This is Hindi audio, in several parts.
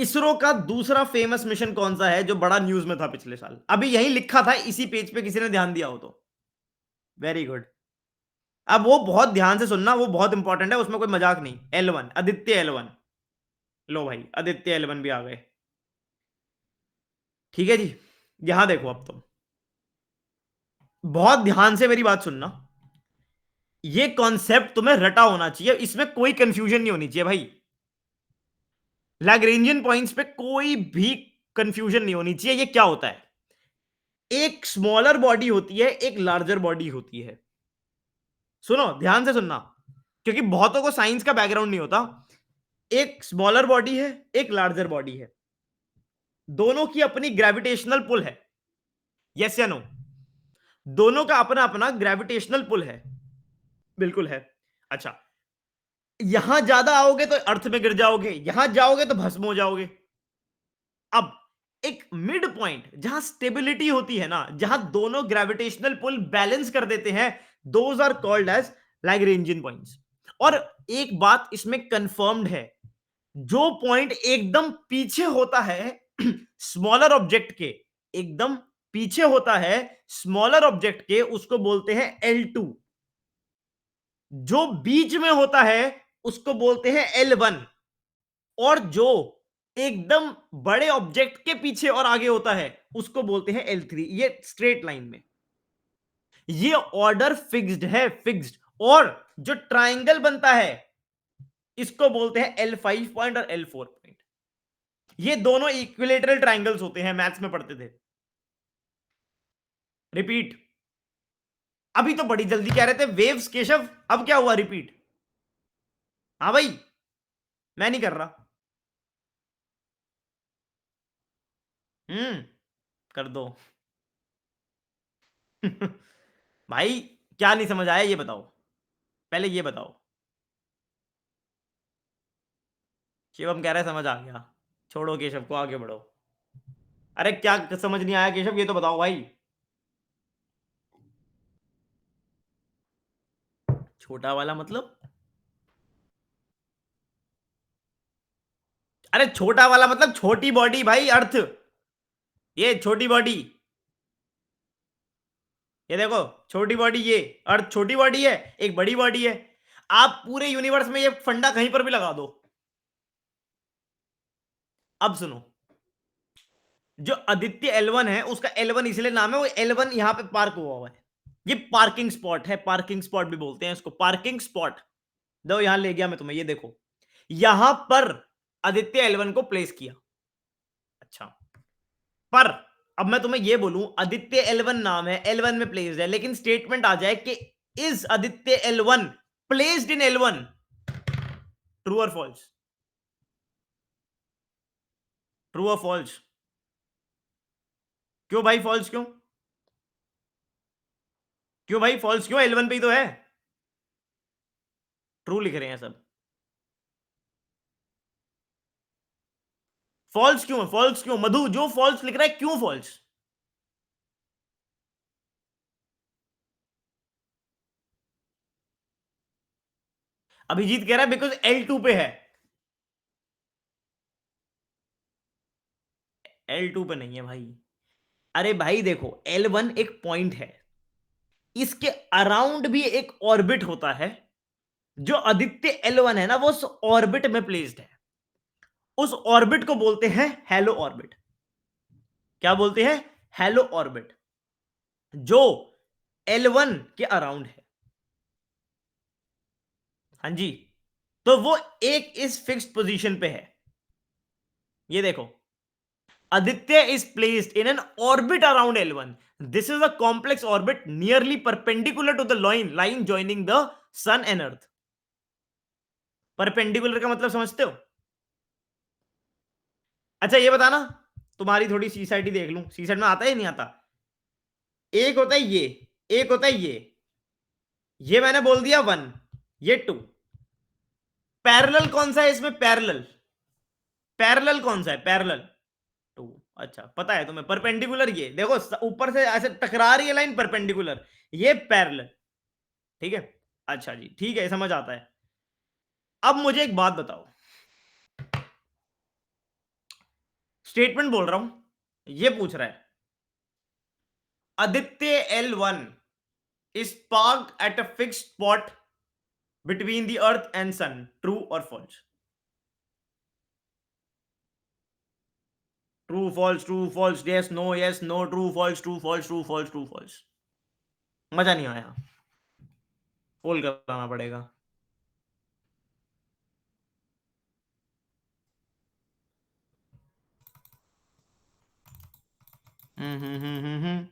इसरो का दूसरा फेमस मिशन कौन सा है जो बड़ा न्यूज में था पिछले साल? अभी यही लिखा था इसी पेज पे, किसी ने ध्यान दिया हो तो। Very good. अब वो बहुत ध्यान से सुनना, वो बहुत इंपॉर्टेंट है, उसमें कोई मजाक नहीं। L1, Aditya L1। लो भाई, आदित्य L1 भी आ गए। ठीक है जी। यहां देखो अब तुम बहुत ध्यान से मेरी बात सुनना। ये कॉन्सेप्ट तुम्हें रटा होना चाहिए, इसमें कोई कंफ्यूजन नहीं होनी चाहिए भाई। लैग्रेंजियन पॉइंट्स पे कोई भी कंफ्यूजन नहीं होनी चाहिए। ये क्या होता है? एक स्मॉलर बॉडी होती है, एक लार्जर बॉडी होती है। सुनो ध्यान से सुनना, क्योंकि बहुतों को साइंस का बैकग्राउंड नहीं होता। एक स्मॉलर बॉडी है, एक लार्जर बॉडी है। दोनों की अपनी ग्रेविटेशनल पुल है। यस या नो? दोनों का अपना अपना ग्रेविटेशनल पुल है। बिल्कुल है। अच्छा, यहां ज्यादा आओगे तो अर्थ में गिर जाओगे, यहां जाओगे तो भस्म हो जाओगे। अब एक मिड पॉइंट जहां स्टेबिलिटी होती है ना, जहां दोनों ग्रेविटेशनल पुल बैलेंस कर देते हैं, those are called as Lagrangian points. और एक बात इसमें कंफर्म्ड है, जो पॉइंट एकदम पीछे होता है स्मॉलर ऑब्जेक्ट के, एकदम पीछे होता है स्मॉलर ऑब्जेक्ट के, उसको बोलते हैं L2। जो बीच में होता है उसको बोलते हैं L1। और जो एकदम बड़े ऑब्जेक्ट के पीछे और आगे होता है उसको बोलते हैं L3। ये स्ट्रेट लाइन में ये ऑर्डर फिक्स्ड है, फिक्स्ड। और जो ट्राइंगल बनता है इसको बोलते हैं L5 पॉइंट और L4 पॉइंट। ये दोनों इक्विलेटरल ट्राइंगल्स होते हैं, मैथ्स में पढ़ते थे। रिपीट। अभी तो बड़ी जल्दी कह रहे थे वेव्स केशव, अब क्या हुआ? रिपीट। हाँ भाई, मैं नहीं कर रहा। हम्म, कर दो। भाई, क्या नहीं समझ आया ये बताओ, पहले ये बताओ। शिवम कह रहा है समझ आ गया। छोड़ो केशव को, आगे बढ़ो। अरे क्या समझ नहीं आया केशव, ये तो बताओ भाई। छोटा वाला मतलब? अरे छोटा वाला मतलब छोटी बॉडी भाई, अर्थ। ये छोटी बॉडी, ये देखो, छोटी बॉडी, ये अर्थ छोटी बॉडी है, एक बड़ी बॉडी है। आप पूरे यूनिवर्स में ये फंडा कहीं पर भी लगा दो। अब सुनो, जो आदित्य L1 है उसका L1 इसलिए नाम है, वो L1 यहां पे पार्क हुआ है। ये पार्किंग स्पॉट है, पार्किंग स्पॉट भी बोलते हैं इसको, पार्किंग स्पॉट। दो यहां ले गया मैं तुम्हें, ये देखो, यहां पर आदित्य L1 को प्लेस किया। अच्छा, पर अब मैं तुम्हें यह बोलूं आदित्य L1 नाम है, L1 में प्लेस्ड है, लेकिन स्टेटमेंट आ जाए कि is Aditya L1 placed in L1? True और फॉल्स? ट्रू और फॉल्स? क्यों भाई फॉल्स क्यों? क्यों भाई फॉल्स क्यों? L1 पे ही तो है। ट्रू लिख रहे हैं सब। फॉल्स क्यों है? फॉल्स क्यों मधु? जो फॉल्स लिख रहा है क्यों फॉल्स? अभिजीत कह रहा है बिकॉज L2 पे है। L2 पे नहीं है भाई। अरे भाई देखो, L1 एक पॉइंट है, इसके अराउंड भी एक ऑर्बिट होता है। जो आदित्य L1 है ना, वो उस ऑर्बिट में प्लेस्ड है। उस ऑर्बिट को बोलते हैं हेलो ऑर्बिट। क्या बोलते हैं? हेलो ऑर्बिट, जो L1 के अराउंड है। हाँ जी। तो वो एक इस फिक्स्ड पोजीशन पे है। ये देखो, Aditya is placed in an orbit around L1. This is a complex orbit nearly perpendicular to the line joining the sun and earth. Perpendicular का मतलब समझते हो? अच्छा ये बताना, तुम्हारी थोड़ी सीसाइटी देख लूं, सीसाइट में आता है नहीं आता? एक होता है ये, एक होता है ये मैंने बोल दिया वन, ये टू। पैरेलल कौन सा है इसमें? पैरेलल, पैरेलल कौन सा है? Parallel to. अच्छा पता है तुम्हें? परपेंडिकुलर ये देखो, ऊपर से ऐसे टकरा रही है लाइन, परपेंडिकुलर, ये पैरेलल। ठीक है। अच्छा जी, ठीक है, समझ आता है। अब मुझे एक बात बताओ, स्टेटमेंट बोल रहा हूं, ये पूछ रहा है Aditya L1 is parked at a fixed spot between the earth and sun. True or false? True, false, true, false. Yes, no, yes, no. True, false, true, false, true, false, true, false. मजा नहीं आया, पोल कराना पड़ेगा। हम्म हम्म हम्म हम्म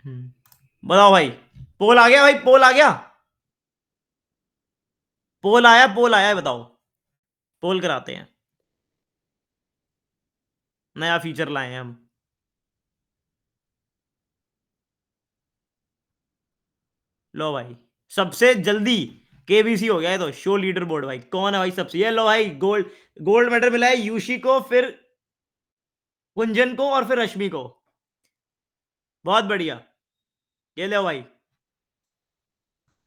हम्म बताओ भाई, पोल आ गया भाई, पोल आ गया, पोल आया है, बताओ। पोल कराते हैं, नया फीचर लाए हैं हम। लो भाई, सबसे जल्दी केबीसी हो गया है, तो शो लीडर बोर्ड भाई, कौन है भाई सबसे, ये लो भाई, गोल्ड, गोल्ड मेडल मिला है यूशी को, फिर कुंजन को, और फिर रश्मि को। बहुत बढ़िया, ये लो भाई।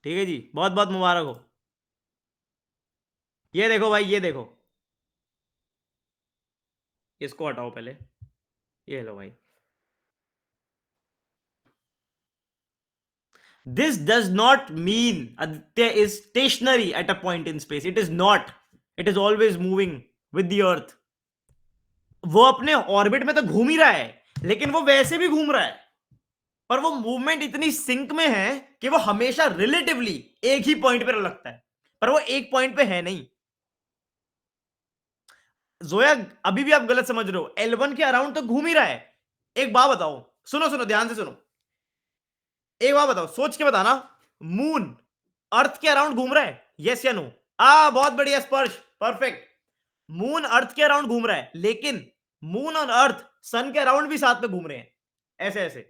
ठीक है जी, बहुत बहुत मुबारक हो। ये देखो भाई, ये देखो, इसको हटाओ पहले, ये लो भाई। This does not mean Aditya is stationary at a point in space. It is not. It is always moving with the earth. वो अपने ऑर्बिट में तो घूम ही रहा है, लेकिन वो वैसे भी घूम रहा है, पर वो मूवमेंट इतनी सिंक में है कि वो हमेशा रिलेटिवली एक ही पॉइंट पर लगता है, पर वो एक पॉइंट पे है नहीं। जोया, अभी भी आप गलत समझ रहे हो, L1 के अराउंड तो घूम ही रहा है। एक बात बताओ, सुनो सुनो, ध्यान से सुनो, एक बात बताओ, सोच के बताना, मून अर्थ के अराउंड घूम रहा है, यस या नो? बहुत बढ़िया स्पर्श, परफेक्ट। मून अर्थ के अराउंड घूम रहा है, लेकिन मून और अर्थ सन के अराउंड भी साथ में घूम रहे हैं, ऐसे ऐसे।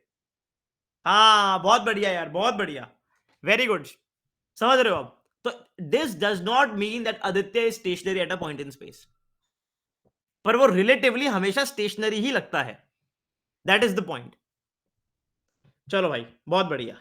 हाँ, बहुत बढ़िया यार, बहुत बढ़िया, वेरी गुड, समझ रहे हो आप? तो this does not mean that Aditya is stationary at a point in space, पर वो रिलेटिवली हमेशा स्टेशनरी ही लगता है, दैट इज द पॉइंट। चलो भाई, बहुत बढ़िया।